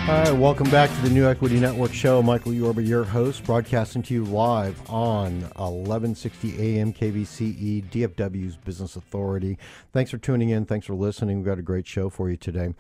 Hi, welcome back to the New Equity Network show. Michael Yorba, your host, broadcasting to you live on 1160 AM KVCE, DFW's Business Authority. Thanks for tuning in. Thanks for listening. We've got a great show for you today.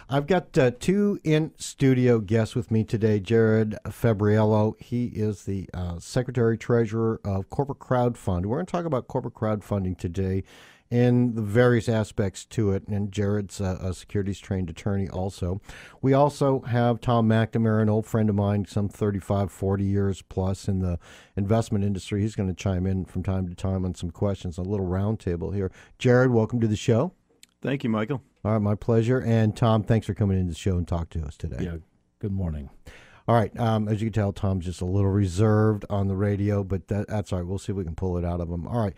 I've got two in-studio guests with me today. Jared Febbroriello, he is the Secretary-Treasurer of Corporate Crowdfund. We're going to talk about corporate crowdfunding today and the various aspects to it, and Jared's a securities-trained attorney also. We also have Tom McNamara, an old friend of mine, some 35, 40 years plus in the investment industry. He's going to chime in from time to time on some questions, a little roundtable here. Jared, welcome to the show. Thank you, Michael. All right, my pleasure. And Tom, thanks for coming into the show and talk to us today. Yeah, good morning. All right, as you can tell, Tom's just a little reserved on the radio, but that's all right. We'll see if we can pull it out of him. All right.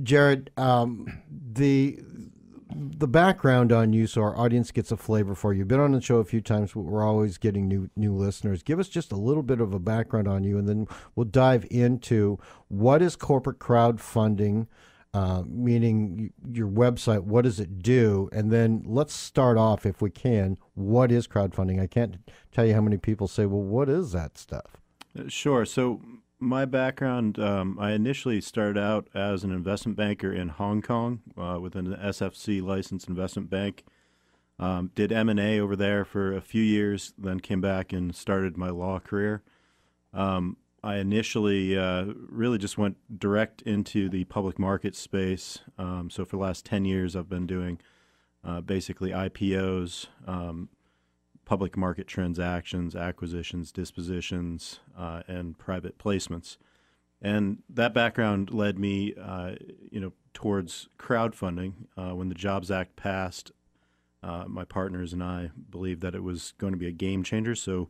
Jared, the background on you, so our audience gets a flavor for you. You've been on the show a few times, but we're always getting new listeners. Give us just a little bit of a background on you, and then we'll dive into what is corporate crowdfunding, meaning your website, what does it do? And then let's start off, if we can, what is crowdfunding? I can't tell you how many people say, well, what is that stuff? Sure. So my background, I initially started out as an investment banker in Hong Kong within an SFC licensed investment bank. Did M&A over there for a few years, then came back and started my law career. I initially really just went direct into the public market space. So for the last 10 years, I've been doing basically IPOs, public market transactions, acquisitions, dispositions, and private placements. And that background led me, towards crowdfunding. When the Jobs Act passed, my partners and I believed that it was going to be a game changer. So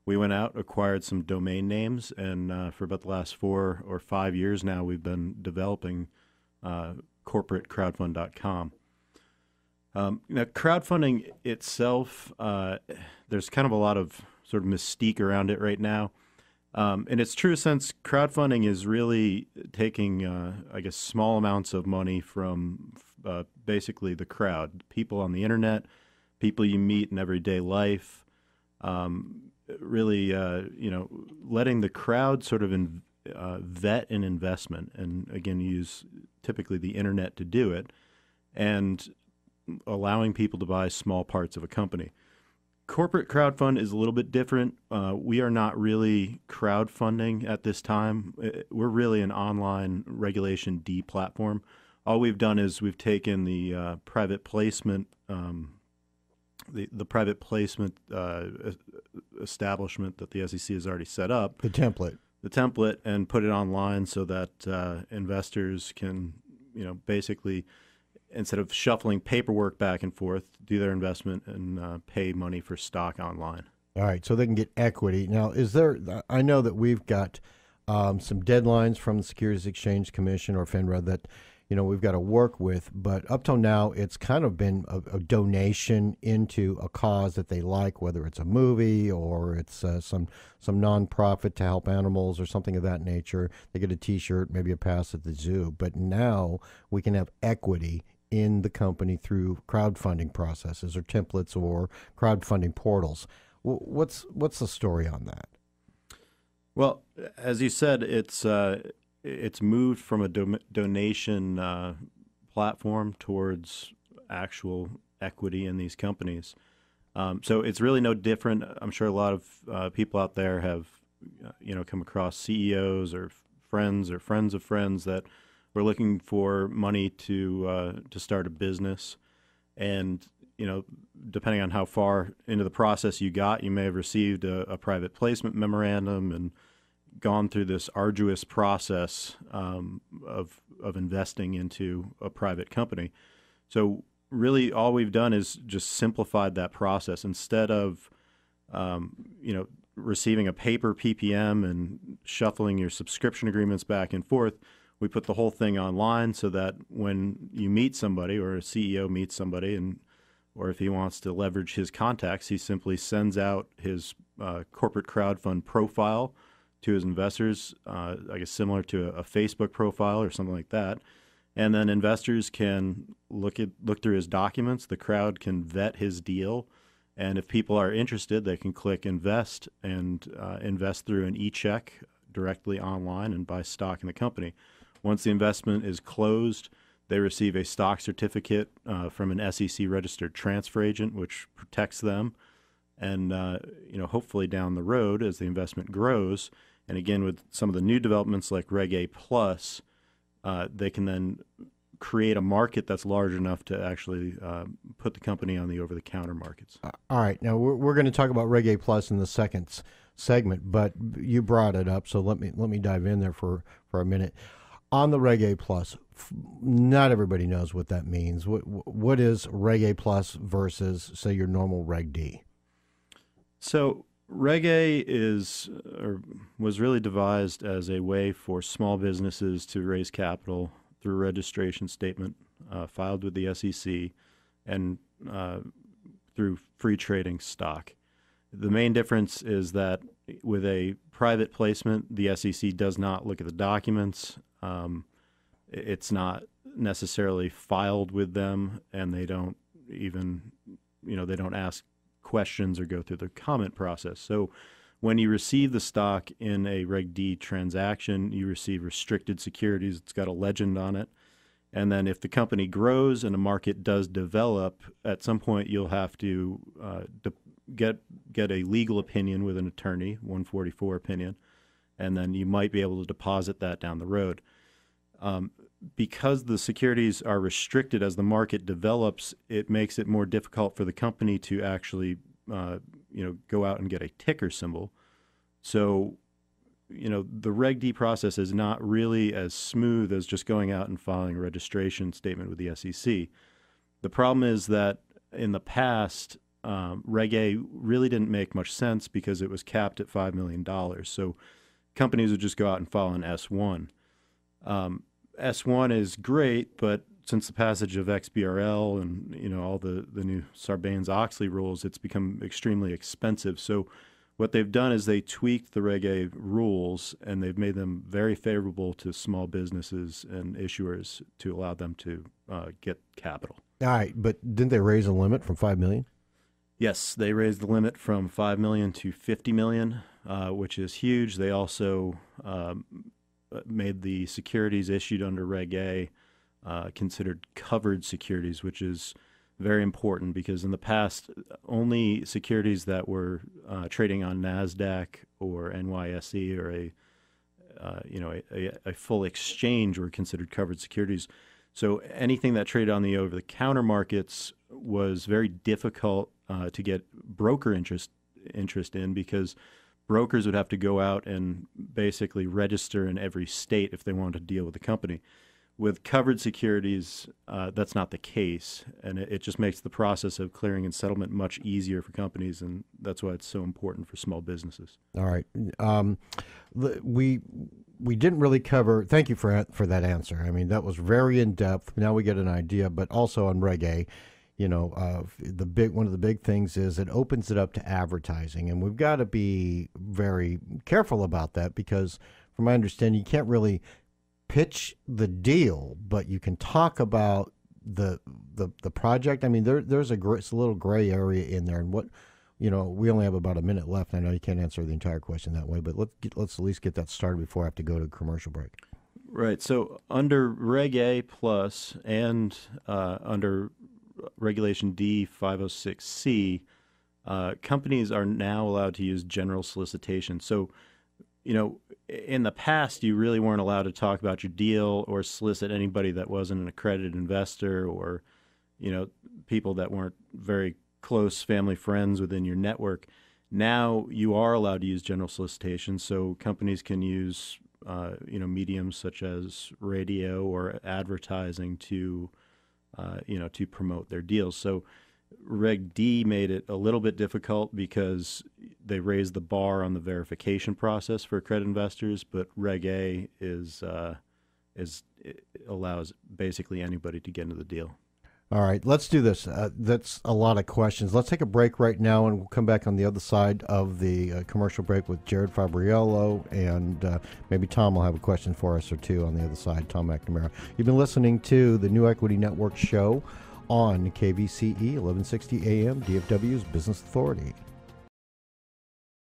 we went out, acquired some domain names, and for about the last 4 or 5 years now, we've been developing corporatecrowdfund.com. Now, crowdfunding itself, there's kind of a lot of sort of mystique around it right now. In its true sense, crowdfunding is really taking, small amounts of money from basically the crowd, people on the internet, people you meet in everyday life, really, letting the crowd sort of vet an investment and, again, use typically the internet to do it, and allowing people to buy small parts of a company. Corporate crowdfund is a little bit different. We are not really crowdfunding at this time. We're really an online Regulation D platform. All we've done is we've taken the private placement, the private placement establishment that the SEC has already set up, The template, and put it online so that investors can, basically, instead of shuffling paperwork back and forth, do their investment and pay money for stock online. All right, so they can get equity. Now, I know that we've got some deadlines from the Securities Exchange Commission or FINRA that, we've got to work with, but up till now, it's kind of been a donation into a cause that they like, whether it's a movie or it's some nonprofit to help animals or something of that nature. They get a T-shirt, maybe a pass at the zoo, but now we can have equity in the company through crowdfunding processes or templates or crowdfunding portals. What's the story on that? Well, as you said, it's moved from a donation platform towards actual equity in these companies. So it's really no different. I'm sure a lot of people out there have, come across CEOs or friends of friends that were looking for money to start a business. And, depending on how far into the process you got, you may have received a private placement memorandum and gone through this arduous process of investing into a private company. So really all we've done is just simplified that process. Instead of, receiving a paper PPM and shuffling your subscription agreements back and forth, we put the whole thing online so that when you meet somebody or a CEO meets somebody, or if he wants to leverage his contacts, he simply sends out his corporate crowdfund profile to his investors, similar to a Facebook profile or something like that. And then investors can look through his documents. The crowd can vet his deal And if people are interested, they can click invest and invest through an e-check directly online and buy stock in the company. Once the investment is closed, they receive a stock certificate from an SEC registered transfer agent, which protects them. And hopefully down the road, as the investment grows, and again with some of the new developments like Reg A Plus, they can then create a market that's large enough to actually put the company on the over-the-counter markets. All right. Now, we're going to talk about Reg A Plus in the second segment, but you brought it up, so let me dive in there for a minute. On the Reg A Plus, not everybody knows what that means. What is Reg A Plus versus, say, your normal Reg D? So Reg A was really devised as a way for small businesses to raise capital through a registration statement filed with the SEC and through free trading stock. The main difference is that with a private placement, the SEC does not look at the documents. It's not necessarily filed with them, and they don't even, they don't ask questions or go through the comment process. So when you receive the stock in a Reg D transaction, you receive restricted securities. It's got a legend on it. And then if the company grows and a market does develop, at some point you'll have to get a legal opinion with an attorney, 144 opinion, and then you might be able to deposit that down the road. Because the securities are restricted as the market develops, it makes it more difficult for the company to actually, go out and get a ticker symbol. So, the Reg D process is not really as smooth as just going out and filing a registration statement with the SEC. The problem is that in the past, Reg A really didn't make much sense because it was capped at $5 million. So companies would just go out and file an S1. S1 is great, but since the passage of XBRL and all the new Sarbanes-Oxley rules, it's become extremely expensive. So what they've done is they tweaked the Reg A rules, and they've made them very favorable to small businesses and issuers to allow them to get capital. All right, but didn't they raise the limit from $5 million? Yes, they raised the limit from $5 million to $50 million, which is huge. They also made the securities issued under Reg A considered covered securities, which is very important because in the past, only securities that were trading on NASDAQ or NYSE or a full exchange were considered covered securities. So anything that traded on the over-the-counter markets was very difficult to get broker interest in because brokers would have to go out and basically register in every state if they wanted to deal with the company. With covered securities, that's not the case, and it just makes the process of clearing and settlement much easier for companies, and that's why it's so important for small businesses. All right. We didn't really cover. Thank you for that answer. I mean, that was very in depth. Now we get an idea, but also on Reg A, one of the big things is it opens it up to advertising, and we've got to be very careful about that because, from my understanding, you can't really pitch the deal, but you can talk about the project. I mean, there's a little gray area in there, and we only have about a minute left. I know you can't answer the entire question that way, but let's at least get that started before I have to go to commercial break. Right. So under Reg A Plus and under Regulation D 506C, companies are now allowed to use general solicitation. So, in the past, you really weren't allowed to talk about your deal or solicit anybody that wasn't an accredited investor or, people that weren't very close family friends within your network. Now you are allowed to use general solicitation, so companies can use, mediums such as radio or advertising to promote their deals. So Reg D made it a little bit difficult because they raised the bar on the verification process for accredited investors, but Reg A allows basically anybody to get into the deal. All right, let's do this. That's a lot of questions. Let's take a break right now, and we'll come back on the other side of the commercial break with Jared Febbroriello, and maybe Tom will have a question for us or two on the other side, Tom McNamara. You've been listening to the New Equity Network show on KVCE 1160 AM, DFW's Business Authority.